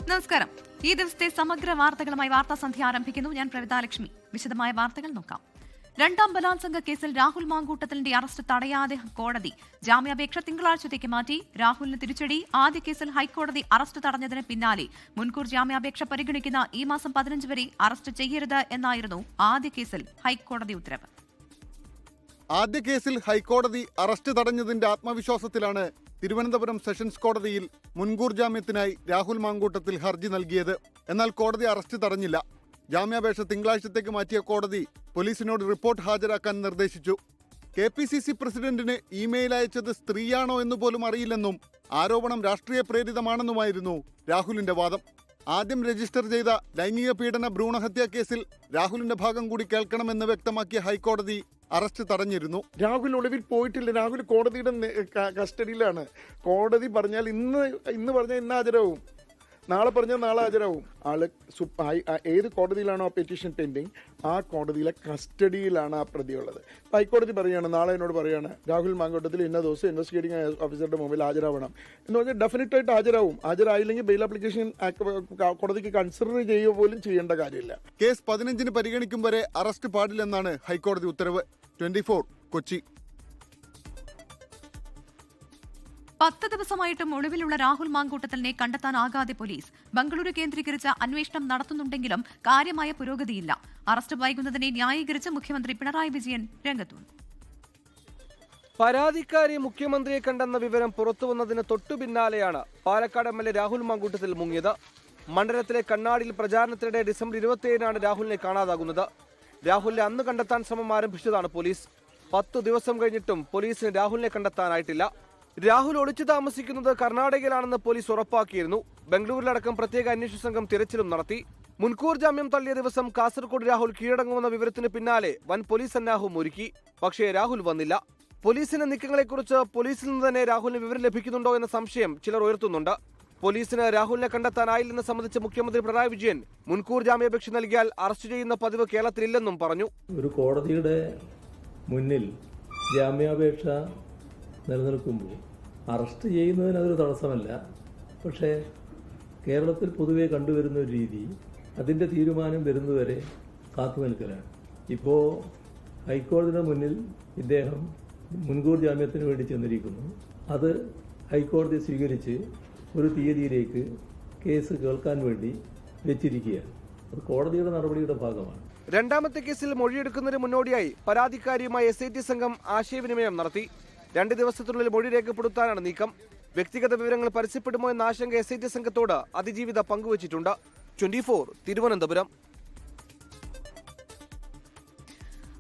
നമസ്കാരം. ഈ ദിവസത്തെ സമഗ്ര വാർത്തകളുമായി വാർത്താ സന്ധ്യ ആരംഭിക്കുന്നു. ഞാൻ പ്രവിതാലക്ഷ്മി. വിശദമായ വാർത്തകൾ നോക്കാം. രണ്ടാം ബലാത്സംഗ കേസിൽ രാഹുൽ മാങ്കൂട്ടത്തലിന്റെ അറസ്റ്റ് തടയാതെ കോടതി. ജാമ്യാപേക്ഷ തിങ്കളാഴ്ചത്തേക്ക് മാറ്റി. രാഹുലിന് തിരിച്ചടി. ആദ്യ കേസിൽ ഹൈക്കോടതി അറസ്റ്റ് തടഞ്ഞതിന് പിന്നാലെ മുൻകൂർ ജാമ്യാപേക്ഷ പരിഗണിക്കുന്ന ഈ മാസം 15 വരെ അറസ്റ്റ് ചെയ്യരുത് എന്നായിരുന്നു ആദ്യ കേസിൽ ഹൈക്കോടതി ഉത്തരവ്. ആദ്യ കേസിൽ ഹൈക്കോടതി അറസ്റ്റ് തടഞ്ഞതിന്റെ ആത്മവിശ്വാസത്തിലാണ് തിരുവനന്തപുരം സെഷൻസ് കോടതിയിൽ മുൻകൂർ ജാമ്യത്തിനായി രാഹുൽ മാങ്കൂട്ടത്തിൽ ഹർജി നൽകിയത്. എന്നാൽ കോടതി അറസ്റ്റ് തടഞ്ഞില്ല. ജാമ്യാപേക്ഷ തിങ്കളാഴ്ചത്തേക്ക് മാറ്റിയ കോടതി പോലീസിനോട് റിപ്പോർട്ട് ഹാജരാക്കാൻ നിർദ്ദേശിച്ചു. KPCC പ്രസിഡന്റിന് ഇമെയിൽ അയച്ചത് സ്ത്രീയാണോ എന്ന് പോലും അറിയില്ലെന്നും ആരോപണം രാഷ്ട്രീയ പ്രേരിതമാണെന്നുമായിരുന്നു രാഹുലിന്റെ വാദം. ആദ്യം രജിസ്റ്റർ ചെയ്ത ലൈംഗിക പീഡന ഭ്രൂണഹത്യാ കേസിൽ രാഹുലിന്റെ ഭാഗം കൂടി കേൾക്കണമെന്ന് വ്യക്തമാക്കിയ ഹൈക്കോടതി അറസ്റ്റ് തടഞ്ഞിരുന്നു. രാഹുൽ ഒളിവിൽ പോയിട്ടില്ല. രാഹുൽ കോടതിയുടെ കസ്റ്റഡിയിലാണ്. കോടതി പറഞ്ഞാൽ ഇന്ന് പറഞ്ഞാൽ ഇന്ന് ഹാജരാവും, നാളെ പറഞ്ഞാൽ നാളെ ഹാജരാവും. ആള് ഏത് കോടതിയിലാണോ ആ പെറ്റീഷൻ പെൻഡിങ്, ആ കോടതിയിലെ കസ്റ്റഡിയിലാണ് ആ പ്രതിയുള്ളത്. ഹൈക്കോടതി പറയുകയാണ്, നാളെ എന്നോട് പറയുകയാണ് രാഹുൽ മാങ്കൂട്ടത്തിൽ ഇന്ന ദിവസം ഇൻവെസ്റ്റിഗേറ്റിംഗ് ഓഫീസറുടെ മുമ്പിൽ ഹാജരാവണം എന്ന് പറഞ്ഞാൽ ഡെഫിനറ്റ് ആയിട്ട് ഹാജരാവും. ഹാജരായില്ലെങ്കിൽ ബെയിൽ ആപ്ലിക്കേഷൻ കോടതിക്ക് കൺസിഡർ ചെയ്യുക പോലും ചെയ്യേണ്ട കാര്യമില്ല. കേസ് 15 പരിഗണിക്കും വരെ അറസ്റ്റ് പാടില്ലെന്നാണ് ഹൈക്കോടതി ഉത്തരവ്. 24 കൊച്ചി. 10 ദിവസമായിട്ടും ഒളിവിലുള്ള രാഹുൽ മാങ്കൂട്ടത്തലിനെ കണ്ടെത്താനാകാതെ പോലീസ്. ബംഗളൂരു കേന്ദ്രീകരിച്ച അന്വേഷണം നടത്തുന്നുണ്ടെങ്കിലും കാര്യമായ പുരോഗതിയില്ല. അറസ്റ്റ് വൈകുന്നതിനെ ന്യായീകരിച്ച് മുഖ്യമന്ത്രി പിണറായി വിജയൻ രംഗത്തു. പരാതിക്കാരി മുഖ്യമന്ത്രിയെ കണ്ടെന്ന വിവരം പുറത്തുവന്നതിന് തൊട്ടു പിന്നാലെയാണ് പാലക്കാട് MLA രാഹുൽ മാങ്കൂട്ടത്തിൽ മുങ്ങിയത്. മണ്ഡലത്തിലെ കണ്ണാടിയിൽ പ്രചാരണത്തിനിടെ ഡിസംബർ 27-നാണ് രാഹുലിനെ കാണാതാകുന്നത്. രാഹുലിനെ അന്ന് കണ്ടെത്താൻ ശ്രമം ആരംഭിച്ചതാണ് പോലീസ്. 10 ദിവസം കഴിഞ്ഞിട്ടും പോലീസിന് രാഹുലിനെ കണ്ടെത്താനായിട്ടില്ല. രാഹുൽ ഒളിച്ചു താമസിക്കുന്നത് കർണാടകയിലാണെന്ന് പോലീസ് ഉറപ്പാക്കിയിരുന്നു. ബംഗളൂരിലടക്കം പ്രത്യേക അന്വേഷണ സംഘം തിരച്ചിലും നടത്തി. മുൻകൂർ ജാമ്യം തള്ളിയ ദിവസം കാസർഗോഡ് രാഹുൽ കീഴടങ്ങുമെന്ന വിവരത്തിന് പിന്നാലെ വൻ പോലീസ് സന്നാഹവും ഒരുക്കി. പക്ഷേ രാഹുൽ വന്നില്ല. പോലീസിന്റെ നീക്കങ്ങളെക്കുറിച്ച് പോലീസിൽ നിന്ന് തന്നെ രാഹുലിന് വിവരം ലഭിക്കുന്നുണ്ടോ എന്ന സംശയം ചിലർ ഉയർത്തുന്നുണ്ട്. പോലീസിന് രാഹുലിനെ കണ്ടെത്താനായില്ലെന്ന് സംബന്ധിച്ച് മുഖ്യമന്ത്രി പിണറായി വിജയൻ മുൻകൂർ ജാമ്യാപേക്ഷ നൽകിയാൽ അറസ്റ്റ് ചെയ്യുന്ന പതിവ് കേരളത്തിലില്ലെന്നും പറഞ്ഞു. ഒരു കോടതിയുടെ മുന്നിൽ ജാമ്യാപേക്ഷ നിലനിൽക്കുമ്പോൾ അറസ്റ്റ് ചെയ്യുന്നതിന് അതൊരു തടസ്സമല്ല. പക്ഷേ കേരളത്തിൽ പൊതുവെ കണ്ടുവരുന്ന ഒരു രീതി അതിൻ്റെ തീരുമാനം വരുന്നതുവരെ കാത്തു നിൽക്കലാണ്. ഇപ്പോൾ ഹൈക്കോടതിയുടെ മുന്നിൽ ഇദ്ദേഹം മുൻകൂർ ജാമ്യത്തിന് വേണ്ടി ചെന്നിരിക്കുന്നു. അത് ഹൈക്കോടതി സ്വീകരിച്ച് ഒരു തീയതിയിലേക്ക് കേസ് കേൾക്കാൻ വേണ്ടി വെച്ചിരിക്കുകയാണ്. അത് കോടതിയുടെ നടപടിയുടെ ഭാഗമാണ്. രണ്ടാമത്തെ കേസിൽ മൊഴിയെടുക്കുന്നതിന് മുന്നോടിയായി പരാതിക്കാരിയുമായി SIT സംഘം ആശയവിനിമയം നടത്തി. 2 ദിവസത്തിനുള്ളിൽ മൊഴി രേഖപ്പെടുത്താനാണ് നീക്കം. വ്യക്തിഗത വിവരങ്ങൾ പരസ്യപ്പെടുമോ എന്ന ആശങ്ക SIT സംഘത്തോട് അതിജീവിത പങ്കുവച്ചിട്ടുണ്ട്. 24 തിരുവനന്തപുരം.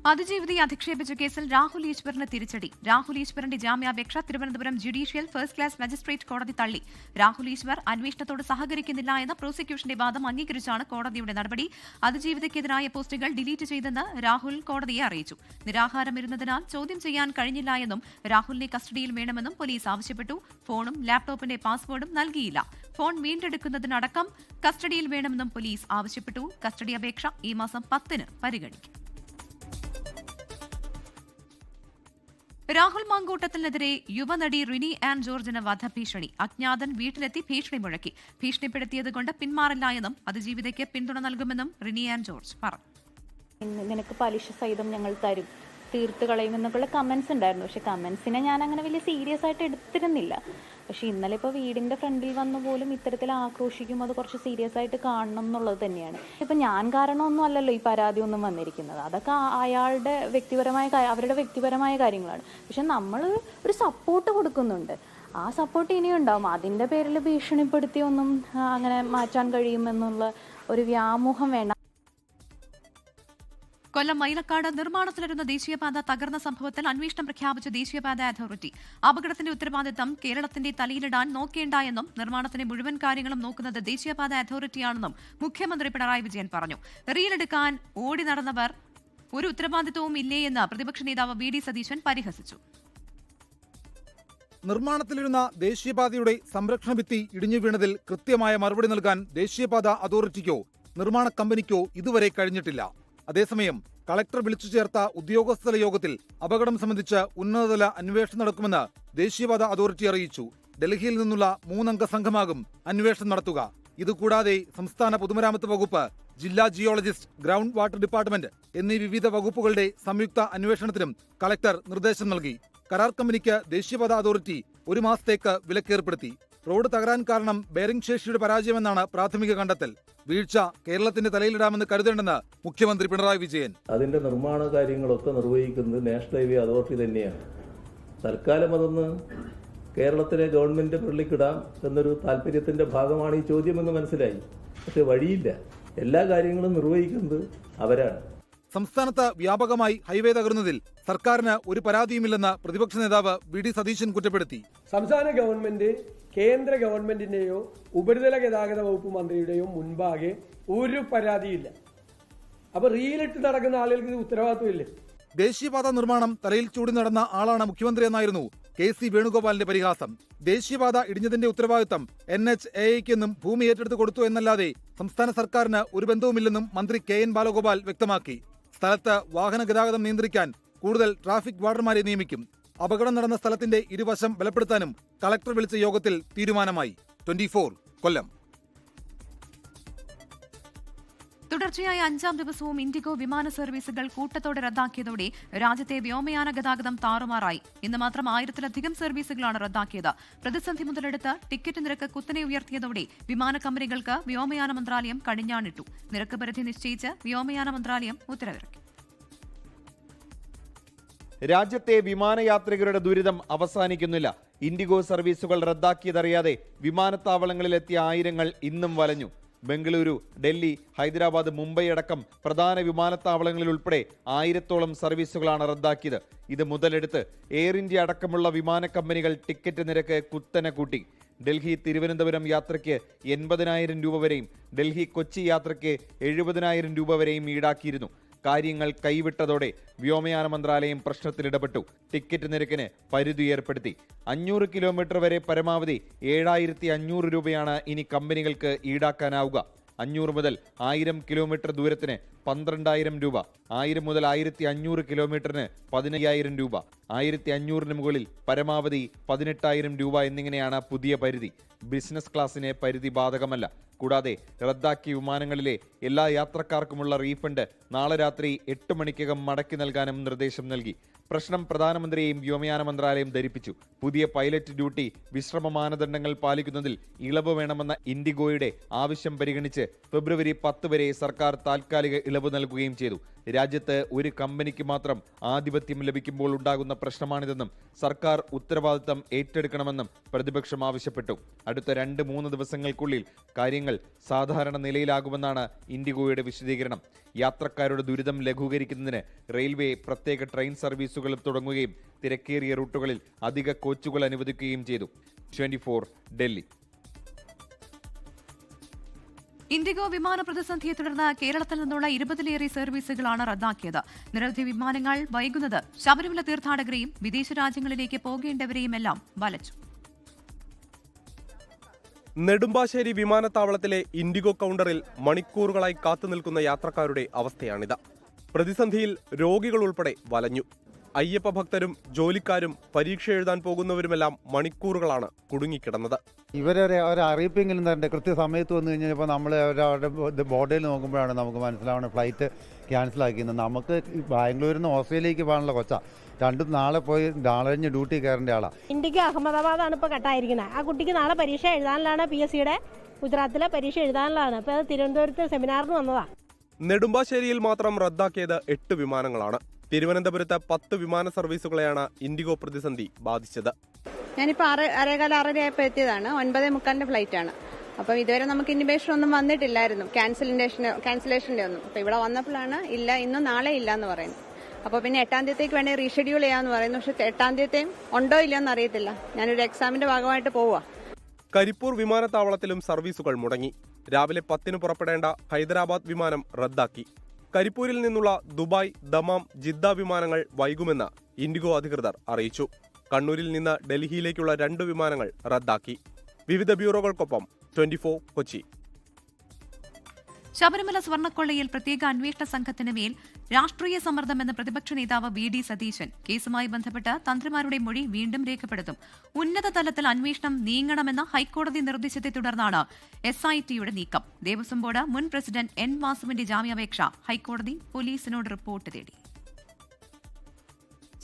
അതിജീവിതയെ അധിക്ഷേപിച്ച കേസിൽ രാഹുൽ ഈശ്വറിന് തിരിച്ചടി. രാഹുൽ ഈശ്വറിന്റെ ജാമ്യാപേക്ഷ Thiruvananthapuram judicial first class magistrate കോടതി തള്ളി. രാഹുൽ ഈശ്വർ അന്വേഷണത്തോട് സഹകരിക്കുന്നില്ല എന്ന പ്രോസിക്യൂഷന്റെ വാദം അംഗീകരിച്ചാണ് കോടതിയുടെ നടപടി. അതിജീവിതയ്ക്കെതിരായ പോസ്റ്റുകൾ ഡിലീറ്റ് ചെയ്തെന്ന് രാഹുൽ കോടതിയെ അറിയിച്ചു. നിരാഹാരമിരുന്നതിനാൽ ചോദ്യം ചെയ്യാൻ കഴിഞ്ഞില്ല എന്നും രാഹുലിനെ കസ്റ്റഡിയിൽ വേണമെന്നും പോലീസ് ആവശ്യപ്പെട്ടു. ഫോണും ലാപ്ടോപ്പിന്റെ പാസ്വേഡും നൽകിയില്ല. ഫോൺ വീണ്ടെടുക്കുന്നതിനടക്കം കസ്റ്റഡിയിൽ വേണമെന്നും പോലീസ് ആവശ്യപ്പെട്ടു. കസ്റ്റഡി അപേക്ഷ ഈ മാസം 10-ന് പരിഗണിക്കും. രാഹുൽ മാങ്കൂട്ടത്തിനെതിരെ യുവനടി റിനി ആൻ ജോർജിന് വധഭീഷണി. അജ്ഞാതൻ വീട്ടിലെത്തി ഭീഷണി മുഴക്കി. ഭീഷണിപ്പെടുത്തിയത് പിന്മാറില്ല എന്നും അതിജീവിതയ്ക്ക് പിന്തുണ നൽകുമെന്നും റിനി ആൻ ജോർജ് പറഞ്ഞു. നിനക്ക് പലിശ സഹിതം ഞങ്ങൾ തരും, തീർത്ത് കളയുമെന്നൊക്കെയുള്ള കമൻസ് ഉണ്ടായിരുന്നു. പക്ഷെ കമൻസിനെ ഞാൻ അങ്ങനെ വലിയ സീരിയസ് ആയിട്ട് എടുത്തിരുന്നില്ല. പക്ഷെ ഇന്നലെ ഇപ്പോൾ വീടിൻ്റെ ഫ്രണ്ടിൽ വന്നു പോലും ഇത്തരത്തിൽ ആക്രോശിക്കും, അത് കുറച്ച് സീരിയസ് ആയിട്ട് കാണണം എന്നുള്ളത് തന്നെയാണ്. ഇപ്പം ഞാൻ കാരണമൊന്നും അല്ലല്ലോ ഈ പരാതി ഒന്നും വന്നിരിക്കുന്നത്. അതൊക്കെ അയാളുടെ അവരുടെ വ്യക്തിപരമായ കാര്യങ്ങളാണ്. പക്ഷെ നമ്മൾ ഒരു സപ്പോർട്ട് കൊടുക്കുന്നുണ്ട്. ആ സപ്പോർട്ട് ഇനിയും ഉണ്ടാവും. അതിൻ്റെ പേരിൽ ഭീഷണിപ്പെടുത്തിയൊന്നും അങ്ങനെ മാറ്റാൻ കഴിയുമെന്നുള്ള ഒരു വ്യാമോഹം വേണ്ട. കൊല്ലം മൈലക്കാട് നിർമ്മാണത്തിലിരുന്ന ദേശീയപാത തകർന്ന സംഭവത്തിൽ അന്വേഷണം പ്രഖ്യാപിച്ച ദേശീയപാത അതോറിറ്റി. അപകടത്തിന്റെ ഉത്തരവാദിത്തം കേരളത്തിന്റെ തലയിലിടാൻ നോക്കേണ്ട എന്നും നിർമ്മാണത്തിന്റെ മുഴുവൻ കാര്യങ്ങളും നോക്കുന്നത് ദേശീയപാത അതോറിറ്റിയാണെന്നും മുഖ്യമന്ത്രി പിണറായി വിജയൻ പറഞ്ഞു. റീലെടുക്കാൻ ഓടി നടന്നവർ ഒരു ഉത്തരവാദിത്തവും ഇല്ലേ എന്ന് പ്രതിപക്ഷ നേതാവ് VD സതീശൻ പരിഹസിച്ചു. നിർമ്മാണത്തിലിരുന്ന ദേശീയപാതയുടെ സംരക്ഷണ ഭിത്തി ഇടിഞ്ഞു വീണതിൽ കൃത്യമായ മറുപടി നൽകാൻ ദേശീയപാത അതോറിറ്റിക്കോ നിർമ്മാണ കമ്പനിക്കോ ഇതുവരെ കഴിഞ്ഞിട്ടില്ല. അതേസമയം കളക്ടർ വിളിച്ചു ചേർത്ത ഉദ്യോഗസ്ഥതല യോഗത്തിൽ അപകടം സംബന്ധിച്ച് ഉന്നതതല അന്വേഷണം നടക്കുമെന്ന് ദേശീയപാത അതോറിറ്റി അറിയിച്ചു. ഡൽഹിയിൽ നിന്നുള്ള 3 അംഗ സംഘമാകും അന്വേഷണം നടത്തുക. ഇതുകൂടാതെ സംസ്ഥാന പൊതുമരാമത്ത് വകുപ്പ്, ജില്ലാ ജിയോളജിസ്റ്റ്, ഗ്രൗണ്ട് വാട്ടർ ഡിപ്പാർട്ട്മെന്റ് എന്നീ വിവിധ വകുപ്പുകളുടെ സംയുക്ത അന്വേഷണത്തിനും കളക്ടർ നിർദ്ദേശം നൽകി. കരാർ കമ്പനിക്ക് ദേശീയപാത അതോറിറ്റി 1 മാസത്തേക്ക് വിലക്കേർപ്പെടുത്തി. റോഡ് തകരാൻ കാരണം ബെയറിംഗ് ശേഷിയുടെ പരാജയമെന്നാണ് പ്രാഥമിക കണ്ടെത്തൽ. വീഴ്ച കേരളത്തിന്റെ തലയിലിടാമെന്ന് കരുതേണ്ടെന്ന് മുഖ്യമന്ത്രി പിണറായി വിജയൻ. അതിന്റെ നിർമ്മാണ കാര്യങ്ങളൊക്കെ നിർവഹിക്കുന്നത് നാഷണൽ ഹൈവേ അതോറിറ്റി തന്നെയാണ്. തൽക്കാലം അതൊന്ന് കേരളത്തിലെ ഗവൺമെന്റ് പിള്ളിക്കിടാം എന്നൊരു താല്പര്യത്തിന്റെ ഭാഗമാണ് ഈ ചോദ്യമെന്ന് മനസ്സിലായി. പക്ഷെ വഴിയില്ല, എല്ലാ കാര്യങ്ങളും നിർവഹിക്കുന്നത് അവരാണ്. സംസ്ഥാനത്ത് വ്യാപകമായി ഹൈവേ തകർന്നതിൽ സർക്കാരിന് ഒരു പരാതിയുമില്ലെന്ന് പ്രതിപക്ഷ നേതാവ് വി.ഡി. സതീശൻ കുറ്റപ്പെടുത്തി. സംസ്ഥാന ഗവൺമെന്റ് കേന്ദ്ര ഗവൺമെന്റിന്റെയോ ഉപരിതല ഗതാഗത വകുപ്പ് മന്ത്രിയുടെയോ മുൻപാകെ ഒരു പരാതിയില്ല. അപ്പൊ റീലിട്ട് നടക്കുന്ന ആളുകൾക്ക് ഇത് ഉത്തരവാദിത്വമില്ലേ? ദേശീയപാത നിർമ്മാണം തലയിൽ ചൂടി നടന്ന ആളാണ് മുഖ്യമന്ത്രി എന്നായിരുന്നു KC വേണുഗോപാലിന്റെ പരിഹാസം. ദേശീയപാത ഇടിഞ്ഞതിന്റെ ഉത്തരവാദിത്തം NHAIക്കെന്നും ഭൂമി ഏറ്റെടുത്ത് കൊടുത്തു എന്നല്ലാതെ സംസ്ഥാന സർക്കാരിന് ഒരു ബന്ധവുമില്ലെന്നും മന്ത്രി KN ബാലഗോപാൽ വ്യക്തമാക്കി. സ്ഥലത്ത് വാഹന ഗതാഗതം നിയന്ത്രിക്കാൻ കൂടുതൽ ട്രാഫിക് വാർഡർമാരെ നിയമിക്കും. അപകടം നടന്ന സ്ഥലത്തിന്റെ ഇരുവശം ബലപ്പെടുത്താനും കളക്ടർ വിളിച്ച യോഗത്തിൽ തീരുമാനമായി. 24 കൊല്ലം. തുടർച്ചയായ 5ാം ദിവസവും ഇൻഡിഗോ വിമാന സർവീസുകൾ കൂട്ടത്തോടെ റദ്ദാക്കിയതോടെ രാജ്യത്തെ വ്യോമയാന ഗതാഗതം താറുമാറായി. ഇന്ന് മാത്രം 1000-ലധികം സർവീസുകളാണ് റദ്ദാക്കിയത്. പ്രതിസന്ധി മുതലെടുത്ത് ടിക്കറ്റ് നിരക്ക് കുത്തനെ ഉയർത്തിയതോടെ വിമാന കമ്പനികൾക്ക് വ്യോമയാന മന്ത്രാലയം കടിഞ്ഞാണിട്ടു. നിരക്ക് പരിധി നിശ്ചയിച്ച് വ്യോമയാന മന്ത്രാലയം ഉത്തരവിറക്കി. രാജ്യത്തെ വിമാനയാത്രികരുടെ ദുരിതം അവസാനിക്കുന്നില്ല. ഇൻഡിഗോ സർവീസുകൾ റദ്ദാക്കിയതറിയാതെ വിമാനത്താവളങ്ങളിലെത്തിയ ആയിരങ്ങൾ ഇന്നും വലഞ്ഞു. ബംഗളൂരു, ഡൽഹി, ഹൈദരാബാദ്, മുംബൈ അടക്കം പ്രധാന വിമാനത്താവളങ്ങളിൽ ഉൾപ്പെടെ 1000-ഓളം സർവീസുകളാണ് റദ്ദാക്കിയത്. ഇത് മുതലെടുത്ത് എയർ ഇന്ത്യ അടക്കമുള്ള വിമാന കമ്പനികൾ ടിക്കറ്റ് നിരക്ക് കുത്തനെ കൂട്ടി. ഡൽഹി തിരുവനന്തപുരം യാത്രയ്ക്ക് 80,000 രൂപ വരെയും ഡൽഹി കൊച്ചി യാത്രയ്ക്ക് 70,000 രൂപ വരെയും ഈടാക്കിയിരുന്നു. കാര്യങ്ങൾ കൈവിട്ടതോടെ വ്യോമയാന മന്ത്രാലയം പ്രശ്നത്തിലിടപെട്ടു. ടിക്കറ്റ് നിരക്കിന് പരിധി ഏർപ്പെടുത്തി. 500 കിലോമീറ്റർ വരെ പരമാവധി 7,500 രൂപയാണ് ഇനി കമ്പനികൾക്ക് ഈടാക്കാനാവുക. 500 മുതൽ 1000 കിലോമീറ്റർ ദൂരത്തിന് 12,000 രൂപ, 1000 മുതൽ 1,500 കിലോമീറ്ററിന് 15,000 രൂപ, 1,500-ന് മുകളിൽ പരമാവധി 18,000 രൂപ എന്നിങ്ങനെയാണ് പുതിയ പരിധി. ബിസിനസ് ക്ലാസ്സിന് പരിധി ബാധകമല്ല. കൂടാതെ റദ്ദാക്കിയ വിമാനങ്ങളിലെ എല്ലാ യാത്രക്കാർക്കുമുള്ള റീഫണ്ട് നാളെ രാത്രി 8 മണിക്കകം മടക്കി നൽകാനും നിർദ്ദേശം നൽകി. പ്രശ്നം പ്രധാനമന്ത്രിയെയും വ്യോമയാന മന്ത്രാലയം ധരിപ്പിച്ചു. പുതിയ പൈലറ്റ് ഡ്യൂട്ടി വിശ്രമ മാനദണ്ഡങ്ങൾ പാലിക്കുന്നതിൽ ഇളവ് വേണമെന്ന ഇൻഡിഗോയുടെ ആവശ്യം പരിഗണിച്ച് ഫെബ്രുവരി 10 വരെ സർക്കാർ താൽക്കാലിക ഇളവ് നൽകുകയും ചെയ്തു. രാജ്യത്ത് ഒരു കമ്പനിക്ക് മാത്രം ആധിപത്യം ലഭിക്കുമ്പോൾ ഉണ്ടാകുന്ന പ്രശ്നമാണിതെന്നും സർക്കാർ ഉത്തരവാദിത്തം ഏറ്റെടുക്കണമെന്നും പ്രതിപക്ഷം ആവശ്യപ്പെട്ടു. അടുത്ത 2-3 ദിവസങ്ങൾക്കുള്ളിൽ കാര്യങ്ങൾ സാധാരണ നിലയിലാകുമെന്നാണ് ഇൻഡിഗോയുടെ വിശദീകരണം. യാത്രക്കാരുടെ ദുരിതം ലഘൂകരിക്കുന്നതിന് റെയിൽവേ പ്രത്യേക ട്രെയിൻ സർവീസുകൾ തുടങ്ങുകയും തിരക്കേറിയ റൂട്ടുകളിൽ അധിക കോച്ചുകൾ അനുവദിക്കുകയും ചെയ്തു. 24 ഡൽഹി. ഇൻഡിഗോ വിമാന പ്രതിസന്ധിയെ തുടർന്ന് കേരളത്തിൽ നിന്നുള്ള 20-ലേറെ സർവീസുകളാണ് റദ്ദാക്കിയത്. നിരവധി വിമാനങ്ങൾ വൈകുന്നത് ശബരിമല തീർത്ഥാടകരെയും വിദേശ രാജ്യങ്ങളിലേക്ക് പോകേണ്ടവരെയുമെല്ലാം വലച്ചു. നെടുമ്പാശ്ശേരി വിമാനത്താവളത്തിലെ ഇൻഡിഗോ കൗണ്ടറിൽ മണിക്കൂറുകളായി കാത്തുനിൽക്കുന്ന യാത്രക്കാരുടെ അവസ്ഥയാണിത്. പ്രതിസന്ധിയിൽ രോഗികൾ ഉൾപ്പെടെ വലഞ്ഞു. അയ്യപ്പ ഭക്തരും ജോലിക്കാരും പരീക്ഷ എഴുതാൻ പോകുന്നവരുമെല്ലാം മണിക്കൂറുകളാണ് കുടുങ്ങിക്കിടന്നത്. ഇവരൊരു അറിയിപ്പെങ്കിലും തരണ്ടേ. കൃത്യസമയത്ത് വന്നു കഴിഞ്ഞപ്പോൾ നമ്മൾ അവരുടെ ബോർഡിൽ നോക്കുമ്പോഴാണ് നമുക്ക് മനസ്സിലാവുന്നത് ഫ്ലൈറ്റ് ക്യാൻസലാക്കിയത്. നമുക്ക് ബാംഗ്ലൂരിൽ നിന്ന് ഓസ്ട്രേലിയക്ക് പോകാനുള്ള കൊച്ചാ. നാളെ പോയി നാളെ കഴിഞ്ഞ് ഡ്യൂട്ടി കയറേണ്ട ആളാണ്. ഇന്ത്യക്ക് അഹമ്മദാബാദാണ് ഇപ്പോൾ കട്ടായിരിക്കുന്നത്. ആ കുട്ടിക്ക് നാളെ പരീക്ഷ എഴുതാനുള്ളതാണ്. PSCയുടെ ഗുജറാത്തിലെ പരീക്ഷ എഴുതാനുള്ളതാണ്. ഇപ്പോൾ അത് തിരുവനന്തപുരത്ത് സെമിനാറിന് വന്നതാണ്. നെടുമ്പാശ്ശേരിയിൽ മാത്രം റദ്ദാക്കിയത് 8 വിമാനങ്ങളാണ്. തിരുവനന്തപുരത്ത് 10 വിമാന സർവീസുകളെയാണ് ഇൻഡിഗോ പ്രതിസന്ധി ബാധിച്ചത്. ഞാനിപ്പോൾ 6:15 ആയപ്പോൾ എത്തിയതാണ്. 9:45 ഫ്ലൈറ്റാണ്. അപ്പം ഇതുവരെ നമുക്ക് ഇൻഡിബേഷൻ ഒന്നും വന്നിട്ടില്ലായിരുന്നു, ക്യാൻസലേഷൻ്റെ ഒന്നും. അപ്പോൾ ഇവിടെ വന്നപ്പോഴാണ് ഇല്ല, ഇന്നും നാളെ ഇല്ല എന്ന് പറയുന്നത്. അപ്പോൾ പിന്നെ 8-ാം തീയതിക്ക് വേണമെങ്കിൽ റീഷെഡ്യൂൾ ചെയ്യാമെന്ന് പറയുന്നു. പക്ഷേ 8-ാം തീയതിയും ഉണ്ടോ ഇല്ലയെന്ന് അറിയത്തില്ല. ഞാനൊരു എക്സാമിൻ്റെ ഭാഗമായിട്ട് പോവുക. കരിപ്പൂർ വിമാനത്താവളത്തിലും സർവീസുകൾ മുടങ്ങി. രാവിലെ 10-ന് പുറപ്പെടേണ്ട ഹൈദരാബാദ് വിമാനം റദ്ദാക്കി. കരിപ്പൂരിൽ നിന്നുള്ള ദുബായ്, ദമാം, ജിദ്ദ വിമാനങ്ങൾ വൈകുമെന്ന് ഇൻഡിഗോ അധികൃതർ അറിയിച്ചു. കണ്ണൂരിൽ നിന്ന് ഡൽഹിയിലേക്കുള്ള 2 വിമാനങ്ങൾ റദ്ദാക്കി. വിവിധ ബ്യൂറോകൾക്കൊപ്പം 24 കൊച്ചി. ശബരിമല സ്വർണ്ണക്കൊള്ളയിൽ പ്രത്യേക അന്വേഷണ സംഘത്തിന് മേൽ രാഷ്ട്രീയ സമ്മർദ്ദമെന്ന് പ്രതിപക്ഷ നേതാവ് വി ഡി സതീശൻ. കേസുമായി ബന്ധപ്പെട്ട് തന്ത്രിമാരുടെ മൊഴി വീണ്ടും രേഖപ്പെടുത്തും. ഉന്നത തലത്തിൽ അന്വേഷണം നീങ്ങണമെന്ന ഹൈക്കോടതി നിർദ്ദേശത്തെ തുടർന്നാണ് SITയുടെ നീക്കം. ദേവസ്വം ബോർഡ് മുൻ പ്രസിഡന്റ് N വാസുവിന്റെ ജാമ്യാപേക്ഷ ഹൈക്കോടതി പോലീസിനോട് റിപ്പോർട്ട് തേടി.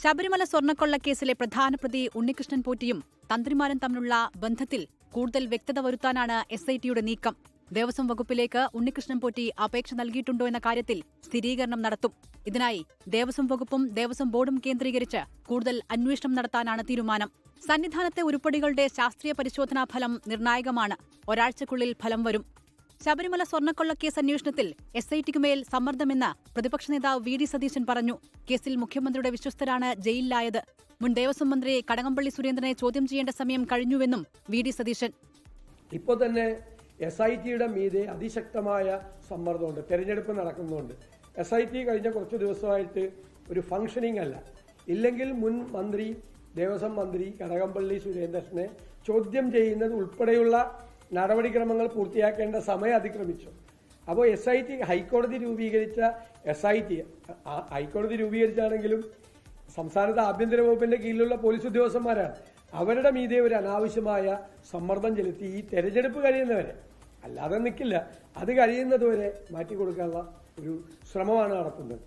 ശബരിമല സ്വർണ്ണക്കൊള്ളക്കേസിലെ പ്രധാന പ്രതി ഉണ്ണികൃഷ്ണൻ പോറ്റിയും തന്ത്രിമാരും തമ്മിലുള്ള ബന്ധത്തിൽ കൂടുതൽ വ്യക്തത വരുത്താനാണ് SITയുടെ നീക്കം. ദേവസ്വം വകുപ്പിലേക്ക് ഉണ്ണികൃഷ്ണൻ പോറ്റി അപേക്ഷ നൽകിയിട്ടുണ്ടോ എന്ന കാര്യത്തിൽ സ്ഥിരീകരണം നടത്തും. ഇതിനായി ദേവസ്വം വകുപ്പും ദേവസ്വം ബോർഡും കേന്ദ്രീകരിച്ച് കൂടുതൽ അന്വേഷണം നടത്താനാണ് തീരുമാനം. സന്നിധാനത്തെ ഉരുപ്പടികളുടെ ശാസ്ത്രീയ പരിശോധനാ ഫലം നിർണായകമാണ്. ഒരാഴ്ചക്കുള്ളിൽ ഫലം വരും. ശബരിമല സ്വർണ്ണക്കൊള്ളക്കേസ് അന്വേഷണത്തിൽ SITക്കുമേൽ സമ്മർദ്ദമെന്ന് പ്രതിപക്ഷ നേതാവ് വി ഡി സതീശൻ പറഞ്ഞു. കേസിൽ മുഖ്യമന്ത്രിയുടെ വിശ്വസ്തരാണ് ജയിലിലായത്. മുൻ ദേവസ്വം മന്ത്രി കടകംപള്ളി സുരേന്ദ്രനെ ചോദ്യം ചെയ്യേണ്ട സമയം കഴിഞ്ഞുവെന്നും വി ഡി സതീശൻ. ഇപ്പോൾ തന്നെ SITയുടെ മീതെ അതിശക്തമായ സമ്മർദ്ദമുണ്ട്. തെരഞ്ഞെടുപ്പ് നടക്കുന്നുണ്ട്. SIT കഴിഞ്ഞ കുറച്ച് ദിവസമായിട്ട് ഒരു ഫംഗ്ഷനിങ് അല്ല. ഇല്ലെങ്കിൽ മുൻ മന്ത്രി ദേവസ്വം മന്ത്രി കടകംപള്ളി സുരേന്ദ്രനെ ചോദ്യം ചെയ്യുന്നത് ഉൾപ്പെടെയുള്ള നടപടിക്രമങ്ങൾ പൂർത്തിയാക്കേണ്ട സമയം അതിക്രമിച്ചു. അപ്പോൾ SIT ഹൈക്കോടതി രൂപീകരിച്ച SIT ഹൈക്കോടതി രൂപീകരിച്ചാണെങ്കിലും സംസ്ഥാനത്തെ ആഭ്യന്തര വകുപ്പിന്റെ കീഴിലുള്ള പോലീസ് ഉദ്യോഗസ്ഥന്മാരാണ്. അവരുടെ മീതെ ഒരു അനാവശ്യമായ സമ്മർദ്ദം ചെലുത്തി ഈ തെരഞ്ഞെടുപ്പ് കഴിയുന്നവരെ, അല്ലാതെ നിൽക്കില്ല, അത് കഴിയുന്നതുവരെ മാറ്റിക്കൊടുക്കാനുള്ള ഒരു ശ്രമമാണ് നടത്തുന്നത്.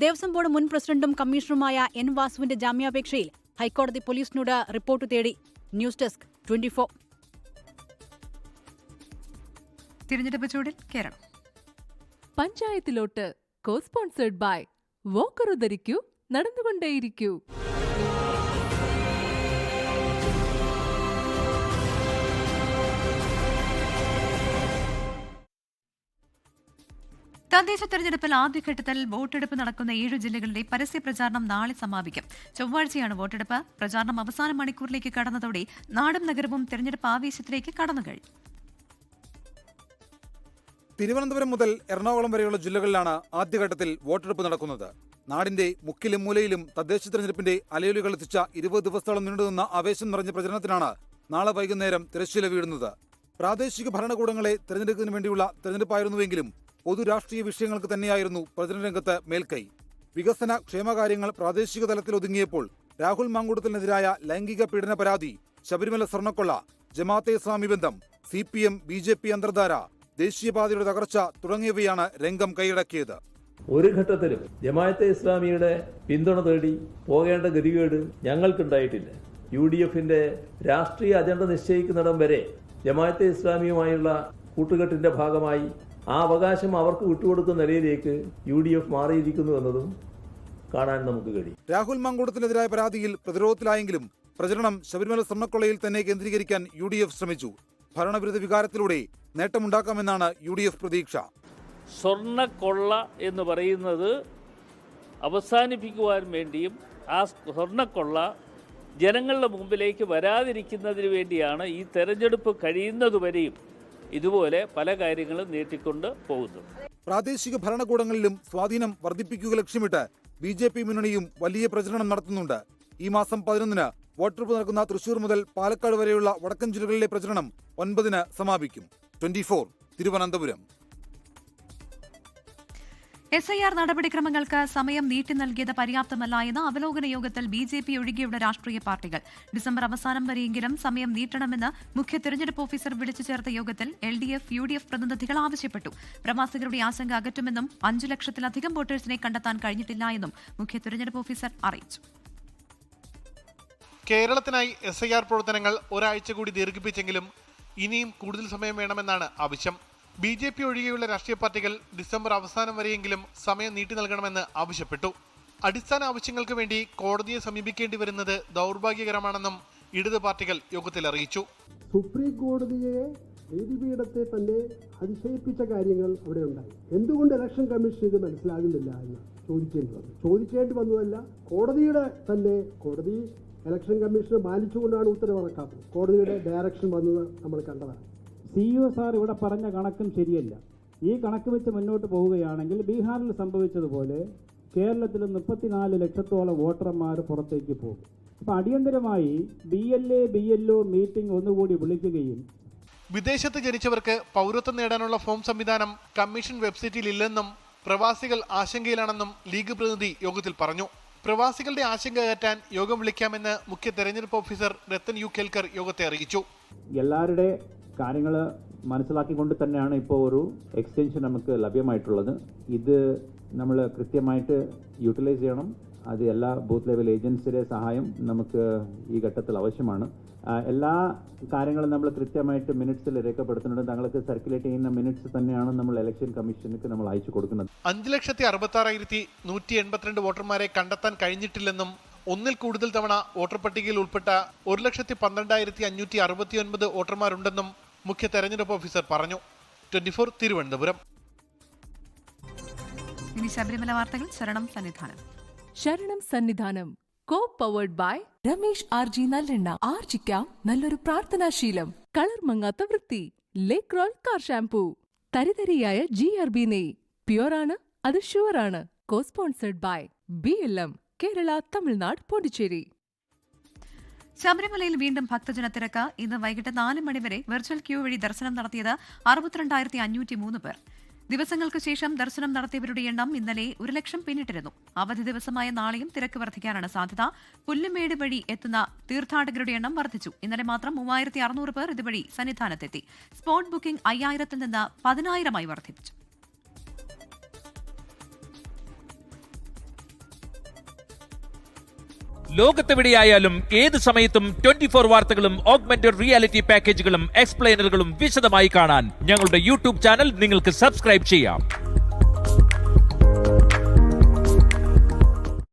ദേവസ്വം ബോർഡ് മുൻ പ്രസിഡന്റും കമ്മീഷണറുമായ N വാസുവിന്റെ ജാമ്യാപേക്ഷയിൽ ഹൈക്കോടതി പോലീസിനോട് റിപ്പോർട്ട് തേടി. News desk 24. തിരഞ്ഞെടുപ്പ് ചൂടിൽ കേരളം. പഞ്ചായത്തിലോട്ട് കോ സ്പോൺസേഡ് ബൈ വോക്കർ ധരിക്കൂ, നടന്നുകൊണ്ടേയിരിക്കൂ. തദ്ദേശ തെരഞ്ഞെടുപ്പിൽ ആദ്യഘട്ടത്തിൽ വോട്ടെടുപ്പ് നടക്കുന്ന 7 ജില്ലകളിലെ പരസ്യ പ്രചാരണം നാളെ സമാപിക്കും. ചൊവ്വാഴ്ചയാണ് വോട്ടെടുപ്പ്. പ്രചാരണം അവസാന മണിക്കൂറിലേക്ക് കടന്നതോടെ നാടും നഗരവും തെരഞ്ഞെടുപ്പ് ആവേശത്തിലേക്ക് കടന്നുകഴിഞ്ഞു. തിരുവനന്തപുരം മുതൽ എറണാകുളം വരെയുള്ള ജില്ലകളിലാണ് ആദ്യഘട്ടത്തിൽ വോട്ടെടുപ്പ് നടക്കുന്നത്. നാടിന്റെ മുക്കിലും മൂലയിലും തദ്ദേശ തെരഞ്ഞെടുപ്പിന്റെ അലയൊലികൾ എത്തിച്ച 20 ദിവസത്തോളം നീണ്ടുനിന്ന ആവേശം നിറഞ്ഞ പ്രചരണത്തിനാണ് നാളെ വൈകുന്നേരം തിരശ്ശീല വീഴുന്നത്. പ്രാദേശിക ഭരണകൂടങ്ങളെ തെരഞ്ഞെടുക്കുന്നതിന് വേണ്ടിയുള്ള തെരഞ്ഞെടുപ്പായിരുന്നുവെങ്കിലും പൊതു രാഷ്ട്രീയ വിഷയങ്ങൾക്ക് തന്നെയായിരുന്നു പ്രചരണ രംഗത്ത് മേൽക്കൈ. വികസന ക്ഷേമകാര്യങ്ങൾ പ്രാദേശിക തലത്തിൽ ഒതുങ്ങിയപ്പോൾ രാഹുൽ മാങ്കൂട്ടത്തിനെതിരായ ലൈംഗിക പീഡന പരാതി, ശബരിമല സ്വർണ്ണക്കൊള്ള, ജമാഅത്തെ ഇസ്ലാമി ബന്ധം, CPM BJP അന്തർധാര, ദേശീയപാതയുടെ തകർച്ച തുടങ്ങിയവയാണ് രംഗം കൈയടക്കിയത്. ഒരു ഘട്ടത്തിലും ജമാഅത്തെ ഇസ്ലാമിയുടെ പിന്തുണ തേടി പോകേണ്ട ഗതികേട് ഞങ്ങൾക്കുണ്ടായിട്ടില്ല. UDFന്റെ രാഷ്ട്രീയ അജണ്ട നിശ്ചയിക്കുന്നിടം വരെ ജമാഅത്തെ ഇസ്ലാമിയുമായുള്ള കൂട്ടുകെട്ടിന്റെ ഭാഗമായി ആ അവകാശം അവർക്ക് വിട്ടുകൊടുക്കുന്ന നിലയിലേക്ക് UDF മാറിയിരിക്കുന്നു എന്നതും കാണാൻ നമുക്ക് കഴിയും. രാഹുൽ മാങ്കൂട്ടത്തിനെതിരായ പരാതിയിൽ പ്രതിരോധത്തിലായെങ്കിലും പ്രചരണം ശബരിമല സ്വർണ്ണക്കൊള്ളയിൽ തന്നെ കേന്ദ്രീകരിക്കാൻ UDF ശ്രമിച്ചു. ഭരണവിരുദ്ധ വികാരത്തിലൂടെ നേട്ടമുണ്ടാക്കാമെന്നാണ് UDF പ്രതീക്ഷ. സ്വർണ്ണക്കൊള്ള എന്ന് പറയുന്നത് അവസാനിപ്പിക്കുവാൻ വേണ്ടിയും ആ സ്വർണ്ണക്കൊള്ള ജനങ്ങളുടെ മുമ്പിലേക്ക് വരാതിരിക്കുന്നതിന് വേണ്ടിയാണ് ഈ തെരഞ്ഞെടുപ്പ് കഴിയുന്നതുവരെയും ഇതുപോലെ പല കാര്യങ്ങളും നീട്ടിക്കൊണ്ട് പോകുന്നത്. പ്രാദേശിക ഭരണകൂടങ്ങളിലും സ്വാധീനം വർദ്ധിപ്പിക്കുക ലക്ഷ്യമിട്ട് BJP മുന്നണിയും വലിയ പ്രചരണം നടത്തുന്നുണ്ട്. ഈ മാസം 11-ന് വോട്ടെടുപ്പ് നടക്കുന്ന തൃശൂർ മുതൽ പാലക്കാട് വരെയുള്ള വടക്കൻ ജില്ലകളിലെ പ്രചരണം 9-ന് സമാപിക്കും. 24 തിരുവനന്തപുരം. SIR നടപടിക്രമങ്ങൾക്ക് സമയം നീട്ടി നൽകിയത് പര്യാപ്തമല്ല എന്ന അവലോകന യോഗത്തിൽ BJP ഒഴികെയുള്ള രാഷ്ട്രീയ പാർട്ടികൾ. ഡിസംബർ അവസാനം വരെയെങ്കിലും സമയം നീട്ടണമെന്ന് മുഖ്യ തെരഞ്ഞെടുപ്പ് ഓഫീസർ വിളിച്ചു ചേർത്ത യോഗത്തിൽ LDF UDF പ്രതിനിധികൾ ആവശ്യപ്പെട്ടു. പ്രവാസികളുടെ ആശങ്ക അകറ്റുമെന്നും 5 ലക്ഷത്തിലധികം വോട്ടേഴ്സിനെ കണ്ടെത്താൻ കഴിഞ്ഞിട്ടില്ല എന്നും മുഖ്യ തെരഞ്ഞെടുപ്പ് ഓഫീസർ അറിയിച്ചു. കേരളത്തിനായി SIR പ്രവർത്തനങ്ങൾ ഒരാഴ്ച കൂടി ദീർഘിപ്പിച്ചെങ്കിലും ഇനിയും കൂടുതൽ സമയം വേണമെന്നാണ് ആവശ്യം. BJP ഒഴികെയുള്ള രാഷ്ട്രീയ പാർട്ടികൾ ഡിസംബർ അവസാനം വരെയെങ്കിലും സമയം നീട്ടി നൽകണമെന്ന് ആവശ്യപ്പെട്ടു. അടിസ്ഥാന ആവശ്യങ്ങൾക്ക് വേണ്ടി കോടതിയെ സമീപിക്കേണ്ടി വരുന്നത് ദൗർഭാഗ്യകരമാണെന്നും ഇടത് പാർട്ടികൾ യോഗത്തിൽ അറിയിച്ചു. സുപ്രീം കോടതിയെ നീതിപീഠത്തെ തന്നെ അതിശയിപ്പിച്ച കാര്യങ്ങൾ അവിടെ ഉണ്ടായി. എന്തുകൊണ്ട് ഇലക്ഷൻ കമ്മീഷൻ ഇത് മനസ്സിലാകുന്നില്ല എന്ന് ചോദിക്കേണ്ടി വന്നതല്ല, കോടതിയുടെ തന്നെ കോടതി ഇലക്ഷൻ കമ്മീഷനെ മാനിച്ചുകൊണ്ടാണ് ഉത്തരവിറക്കാത്തത്. കോടതിയുടെ ഡയറക്ഷൻ വന്നത് നമ്മൾ കണ്ടതാണ്. CEO സാർ ഇവിടെ പറഞ്ഞ കണക്കും ശരിയല്ല. ഈ കണക്ക് വെച്ച് മുന്നോട്ട് പോവുകയാണെങ്കിൽ ബീഹാറിൽ സംഭവിച്ചതുപോലെ കേരളത്തിൽ 34 ലക്ഷത്തോളം വോട്ടർമാർ പുറത്തേക്ക് പോകും. അപ്പോൾ അടിയന്തരമായി BLO മീറ്റിംഗ് ഒന്നുകൂടി വിളിക്കുകയും വിദേശത്ത് ജനിച്ചവർക്ക് പൗരത്വം നേടാനുള്ള ഫോം സംവിധാനം കമ്മീഷൻ വെബ്സൈറ്റിൽ ഇല്ലെന്നും പ്രവാസികൾ ആശങ്കയിലാണെന്നും ലീഗ് പ്രതിനിധി യോഗത്തിൽ പറഞ്ഞു. പ്രവാസികളുടെ ആശങ്ക അകറ്റാൻ യോഗം വിളിക്കാമെന്ന് മുഖ്യ തെരഞ്ഞെടുപ്പ് ഓഫീസർ രത്തൻ യു കേൽക്കർ യോഗത്തെ അറിയിച്ചു. എല്ലാവരുടെ കാര്യങ്ങൾ മനസ്സിലാക്കിക്കൊണ്ട് തന്നെയാണ് ഇപ്പോൾ ഒരു എക്സ്റ്റൻഷൻ നമുക്ക് ലഭ്യമായിട്ടുള്ളത്. ഇത് നമ്മൾ കൃത്യമായിട്ട് യൂട്ടിലൈസ് ചെയ്യണം. അത് എല്ലാ ബൂത്ത് ലെവൽ ഏജൻസിയുടെ സഹായം നമുക്ക് ഈ ഘട്ടത്തിൽ ആവശ്യമാണ്. എല്ലാ കാര്യങ്ങളും നമ്മൾ കൃത്യമായിട്ട് മിനിറ്റ്സിൽ രേഖപ്പെടുത്തുന്നുണ്ട്. തങ്ങൾക്ക് സർക്കുലേറ്റ് ചെയ്യുന്ന മിനിറ്റ്സ് തന്നെയാണ് നമ്മൾ ഇലക്ഷൻ കമ്മീഷനുക്ക് നമ്മൾ അയച്ചു കൊടുക്കുന്നത്. 5,66,182 വോട്ടർമാരെ കണ്ടെത്താൻ കഴിഞ്ഞിട്ടില്ലെന്നും ഒന്നിൽ കൂടുതൽ തവണ വോട്ടർ പട്ടികയിൽ ഉൾപ്പെട്ട 1,12,569 വോട്ടർമാരുണ്ടെന്നും മുഖ്യ തെരഞ്ഞെടുപ്പ് ഓഫീസർ പറഞ്ഞു. 24 തിരുവനന്തപുരം. ഇനി ശബരിമല വാർത്തകൾ. ശരണം Sannidhanam co powered by Ramesh RG നല്ലെണ്ണ. ആർജിക്കാം നല്ലൊരു പ്രാർത്ഥനാശീലം. കളർ മങ്ങാത്ത വൃത്തി. ലേക്രോൾ കാർ ഷാംപൂ. തരിതരിയായ GRB നെയ്. പ്യുവറാണ്, അത് ഷുവറാണ്. Co sponsored by BLM Kerala, Tamil Nadu, Pondicherry. ശബരിമലയിൽ വീണ്ടും ഭക്തജന തിരക്ക്. ഇന്ന് വൈകിട്ട് 4 മണിവരെ വെർച്വൽ ക്യൂ വഴി ദർശനം നടത്തിയത് 62,503 പേർ. ദിവസങ്ങൾക്ക് ശേഷം ദർശനം നടത്തിയവരുടെ എണ്ണം ഇന്നലെ 1 ലക്ഷം പിന്നിട്ടിരുന്നു. അവധി ദിവസമായ നാളെയും തിരക്ക് വർദ്ധിക്കാനാണ് സാധ്യത. പുല്ലുമേട് വഴി എത്തുന്ന തീർത്ഥാടകരുടെ എണ്ണം വർദ്ധിച്ചു. ഇന്നലെ മാത്രം 3,600 പേർ ഇതുവഴി സന്നിധാനത്തെത്തി. സ്പോട്ട് ബുക്കിംഗ് 5,000-ൽ നിന്ന് 10,000-ആയി വർദ്ധിപ്പിച്ചു. ലോകത്തെവിടെയായാലും ഏത് സമയത്തും 24 വാർത്തകളും ഓഗ്മെന്റഡ് റിയാലിറ്റി പാക്കേജുകളും എക്സ്പ്ലെയിനറുകളും വിശദമായി കാണാൻ ഞങ്ങളുടെ യൂട്യൂബ് ചാനൽ നിങ്ങൾക്ക് സബ്സ്ക്രൈബ് ചെയ്യാം.